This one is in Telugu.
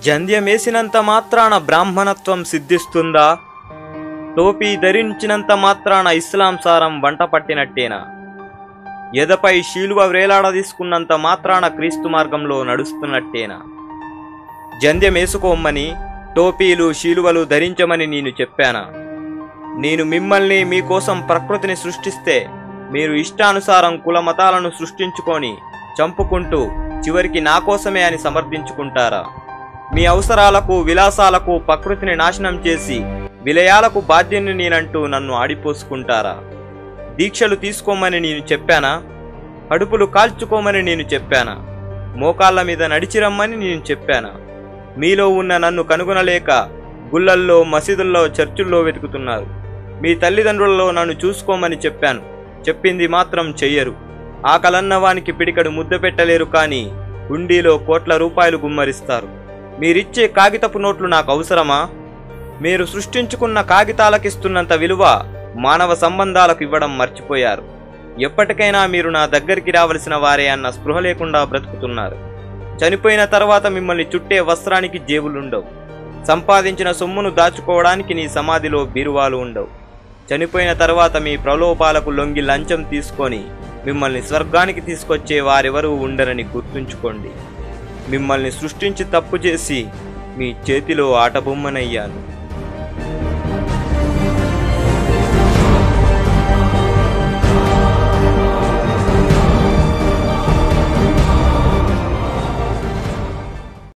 జంధ్యమేసినంత మాత్రాన బ్రాహ్మణత్వం సిద్ధిస్తుందా? టోపీ ధరించినంత మాత్రాన ఇస్లాం సారం వంట పట్టినట్టేనా? ఎదపై శీలువ వ్రేలాడదీసుకున్నంత మాత్రాన క్రీస్తు మార్గంలో నడుస్తున్నట్టేనా? జంధ్యమేసుకోమని, టోపీలు శీలువలు ధరించమని నేను చెప్పానా? నేను మిమ్మల్ని మీకోసం ప్రకృతిని సృష్టిస్తే మీరు ఇష్టానుసారం కులమతాలను సృష్టించుకొని చంపుకుంటూ చివరికి నా కోసమే అని సమర్థించుకుంటారా? మీ అవసరాలకు విలాసాలకు ప్రకృతిని నాశనం చేసి విలయాలకు బాధ్యుని నేనంటూ నన్ను ఆడిపోసుకుంటారా? దీక్షలు తీసుకోమని నేను చెప్పానా? కడుపులు కాల్చుకోమని నేను చెప్పానా? మోకాళ్ళ మీద నడిచిరమ్మని నేను చెప్పానా? మీలో ఉన్న నన్ను కనుగొనలేక గుళ్ళల్లో, మసీదుల్లో, చర్చుల్లో వెతుకుతున్నారు. మీ తల్లిదండ్రులలో నన్ను చూసుకోమని చెప్పాను, చెప్పింది మాత్రం చెయ్యరు. ఆకలన్నవానికి పిడికడు ముద్ద పెట్టలేరు, కానీ హుండీలో కోట్ల రూపాయలు గుమ్మరిస్తారు. మీరిచ్చే కాగితపు నోట్లు నాకు అవసరమా? మీరు సృష్టించుకున్న కాగితాలకిస్తున్నంత విలువ మానవ సంబంధాలకు ఇవ్వడం మర్చిపోయారు. ఎప్పటికైనా మీరు నా దగ్గరికి రావలసిన వారే అన్న స్పృహ లేకుండా బ్రతుకుతున్నారు. చనిపోయిన తర్వాత మిమ్మల్ని చుట్టే వస్త్రానికి జేబులుండవు. సంపాదించిన సొమ్మును దాచుకోవడానికి నీ సమాధిలో బీరువాలు ఉండవు. చనిపోయిన తర్వాత మీ ప్రలోభాలకు లొంగి లంచం తీసుకొని మిమ్మల్ని స్వర్గానికి తీసుకొచ్చే వారెవరూ ఉండరని గుర్తుంచుకోండి. మిమ్మల్ని సృష్టించి తప్పు చేసి మీ చేతిలో ఆటబొమ్మనయ్యాను.